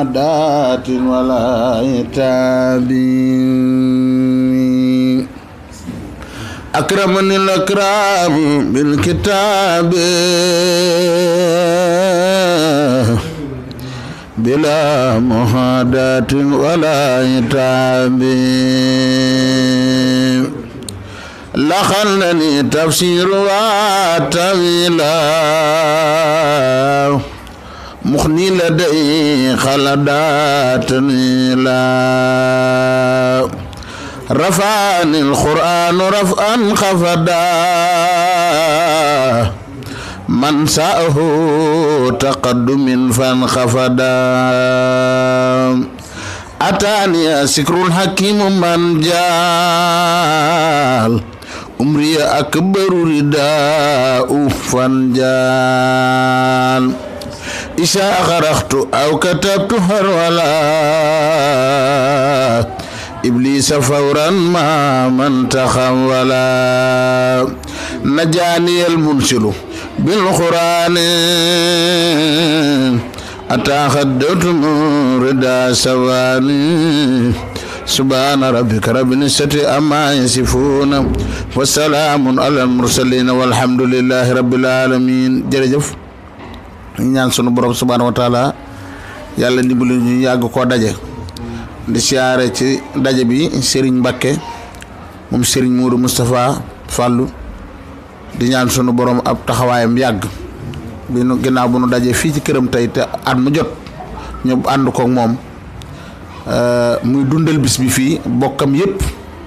مهادات ولا عتاب أكرمني الأكرام بالكتاب بلا مهادات ولا عتاب لخلني تفسير وتويلا مخني لدي خلدات نيلا رفعني القرآن رفعا خفدا من ساءه تقدم فانخفدا أتاني سكر الحكيم من جال أمري أكبر رداء فانجال إذا خرجت أو كتبت هرولا إبليس فورا ما من تخولا نجاني المنشل بالقرآن أتاخدت ردا سواني سبحان ربك رب العزة عما يصفون وسلام على المرسلين والحمد لله رب العالمين jërëjëf ñaan sunu borom subhanahu wa taala yàlla dimbali ñu yàgg koo daje di siyaare ci daje bi Serigne Mbacké moom Serigne Modou Moustapha Fallou di ñaan sunu borom ab taxawaayam yàgg bi nu ginnaaw bu nu daje fii ci këram tey te at mu jot ñu ànd ko moom muy dundal bis bi fii bokkam yépp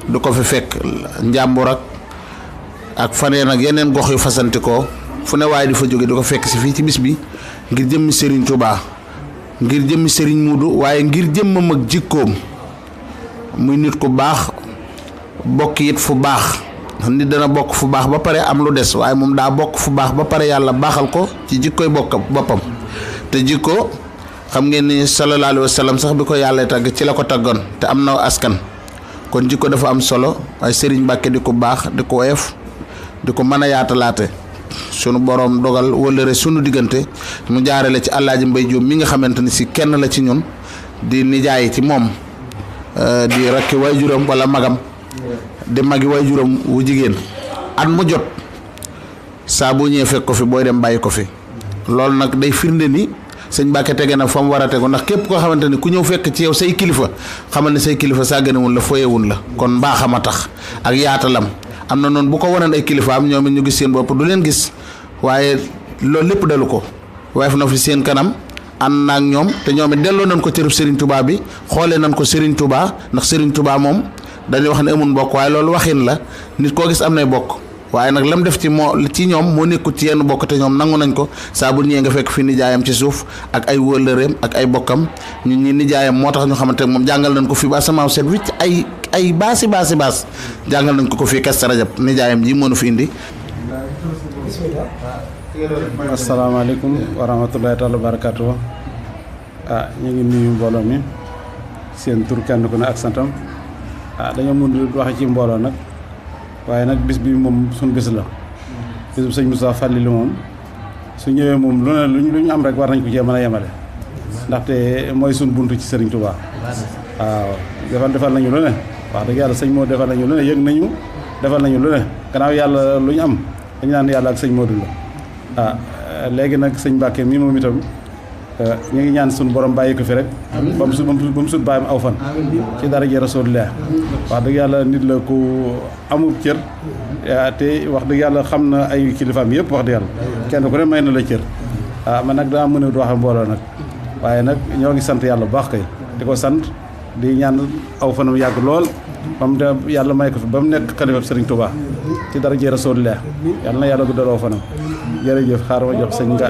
du ko fi fekk njàmbur ak faneen ak yeneen gox yu fasanti ko fu ne waaye di fa jóge di ko fekk si fii ci bis bi ngir jëmmi Serigne Touba ngir jëmmi Serigne Modou waaye ngir jëmmam ak jikkoom muy nit ku baax bokk it fu baax nit dana bokk fu baax ba pare am lu des waaye moom daa bokk fu baax ba pare yàlla baaxal ko ci jikkoy boppam te jikko xam ngeen ni sallallahu alayhi wa sallam sax bi ko yàlla tagg ci la ko taggoon te am na askan kon jikko dafa am solo waaye Serigne Mbacké di ko baax di ko woyof di ko mën a yaatalaate sunu borom dogal wëllëre sunu diggante mu jaarale ci Alaaji Mbay Jóob mi nga xamante ni si kenn la ci ñun di nijaay ci moom di rakki waajuram wala magam di magi waajuram wu jigéen at mu jot saa boo ñëwee fekk ko fi booy dem bàyyi ko fi loolu nag day firnde ni sëñ Mbacké tege na fa mu war a tegu ndax képp koo xamante ni ku ñëw fekk ci yow say kilifa xamal ne say kilifa sàgganewul la foyewul la kon mbaaxam a tax ak yaatalam am na noonu bu ko waroon ay kilifa am ñoom it ñu gis seen bopp du leen gis waaye loolu lépp dalu ko waaye na fi seen kanam ànd naag ñoom te ñoom it delloo nañ ko cërub Serigne Touba bi xoolee nañ ko Serigne Touba ndax Serigne Touba moom dañuy wax ne amul mbokk waaye loolu waxin la nit koo gis am nay bokk waaye nag lam def ci ñoom moo nekkut ci yenn bokk te ñoom nangu nañ ko saa bu ñëwee nga fekk fi nijaayam ci suuf ak ay wëllëreem ak ay bokkam ñun ñi nijaayam moo tax ñu xamante ne moom jàngal nañ ko fi ba asamaaw set wicc ay baas jàngal nañ ko fii Kazu Rajab nijaayam ji moo nu fi indi. asalaamaaleykum wa rahmatullahi taala wa barakaatu. ñu ngi nuyu mbooloo mi seen tur kenn ku ne ak santam dañoo mun wax ci mbooloo nag waaye nag bis bi moom suñu bis la bis bu sëñ Moussa Fallilou moom su ñëwee moom lu ñu am rek war nañ ko cee mën a yemale ndaxte mooy suñu buntu ci Serigne Touba waaw defal nañu lu ne wax dëgg yàlla sëñ moo defal nañu lu ne yëg nañu defal nañu lu ne gannaaw yàlla lu ñu am dañu naan yàlla ak sëñ Modou la léegi nag sëñ Mbacké mi moom itam ñu ngi ñaan suñu borom bàyyi ko fi rek ba mu sut bàyyam aw fan ci daraja Rasulullah wax dëgg yàlla nit la ku amul cër te wax dëgg yàlla xam na ay kilifaam yëpp wax dëgg yàlla kenn ku ne may na la cër man nag daa mën a wax mbooloo nag waaye nag ñoo ngi sant yàlla bu baax kay di ko sant di ñaan aw fanam yàgg lool ba mu de yàlla may ko fi ba mu nekk xalifa Serigne Touba ci daraja Rasulullah yàlla na yàlla guddal aw fanam jërëjëf xaaral ma jox sëñ nga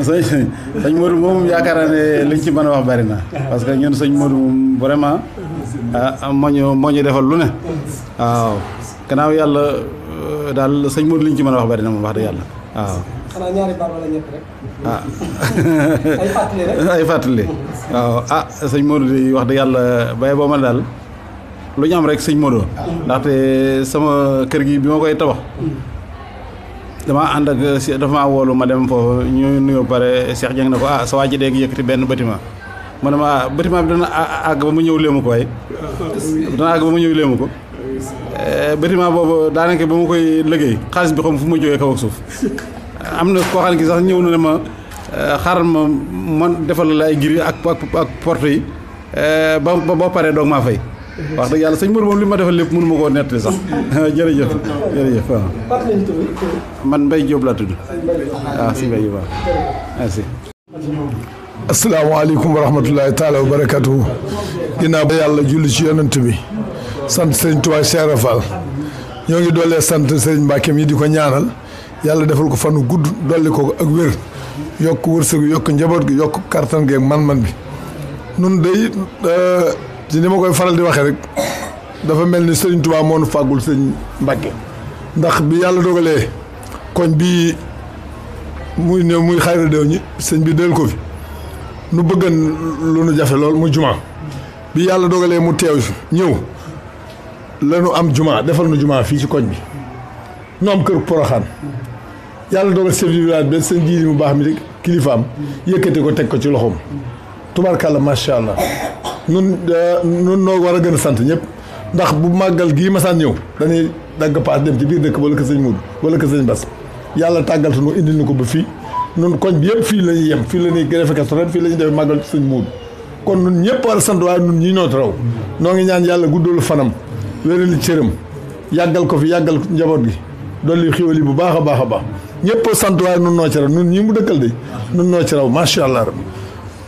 sëñ Modou moom yaakaar naa ne liñ ci mën a wax bari na parce que ñun sëñ Modou moom vraiment moo ñu defal lu ne waaw gannaaw yàlla daal sëñ Modou liñ ci mën a wax bari na moom wax dëgg yàlla waaw. xanaa ñaari baat wala ñett rek. ay fàttali rek. ay fàttali waaw sëñ Modou di wax dëgg yàlla bay boo ma daal lu ñu am rek sëñ Modou ndaxte sama kër gi bi ma koy tabax damaa ànd ak dafa maa woolu ma dem foofu ñu nuyoo pare Cheikh Dieng ne ko sa waa ji dee yëkkati benn bâtiment ma ne ma bâtiment bi dana àgg ba mu ñëw léemu ko waaye dana àgg ba mu ñëw léemu ko bâtiment boobu daanaka ba ma koy liggéey xaalis bi xam fu ma jógee kaw ak suuf am na koo xam ne ki sax ñëw na ne ma xaaral ma man defal la ay giri ak porte yi ba boo paree doog maa fay wax dëgg yàlla sëñ Mourou moom li ma defal lépp mënu ma koo nettali sax jërëjëf waaw man Mbaye Diop laa tudd waaw si Mbaye waaw merci. asalaamaaleykum wa rahmatulahi taala wa barakatuhu ginnaaw ba yàlla julli ci yonent bi sant sëriñ Tuubaa Cheikh Ibra Fall ñoo ngi doolee sant sëriñ Mbàkke mi di ko ñaanal yàlla defal ko fanu gudd dolli ko ak wér yokk wërsëgu yokk njaboot gi yokk kartan gi ak man-man bi nun day ci ni ma koy faral di waxee rek dafa mel ni sëriñ Tuubaa moo nu fàggul sëriñ Mbàkke ndax bi yàlla dogalee koñ bii muy néew muy xayra déew ñi sëñ bi del ko fi nu bëggan lu nu jafe lool mu jumaa bi yàlla dogalee mu teew ñëw la nu am jumaa defal nu jumaa fii ci koñ bi nu am kër Poroxaan yàlla dogal chef du village bi sëñ jiili mu baax mi di kilifaam yëkkati ko teg ko ci loxoom tubaarkàlla macha allah nun noo war a gën a sant ñëpp ndax bu màggal gii masaan ñëw dañuy dagg paas dem ci biir dëkk wala ko sëñ Mudu wala ko sëñ Bas yàlla tàggal nu indil nu ko ba fii nun koñ bi yëpp fii la ñuy yem fii la ñuy defe Kazu Rajab fii la ñuy defe màggal sëñ Muudu kon nun ñëpp war a sant waaye nun ñi ñoo raw noo ngi ñaan yàlla guddalu fanam wérali cëram yàggal ko fi yàggal njaboot gi dolli xiwal yi bu baax a baax a baax ñëpp sant waaye nun noo ci raw nun ñii mu dëkkal de nun noo ci raw macha allah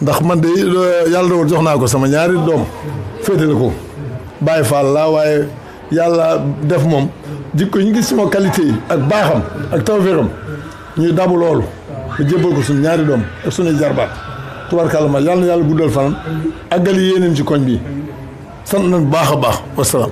ndax man de yàlla dogal jox naa ko sama ñaari doom féetale ko Baye Fall laa waaye yàlla def moom jikko ñu gis sama qualité yi ak baaxam ak tawfeexam ñuy dabu loolu te jébbal ko suñu ñaari doom ak suñuy jarbaat tubaarkàlla ma yàlla na yàlla guddal fanam àggali yéeneen ci koñ bi sant nañ baax a baax wasalaam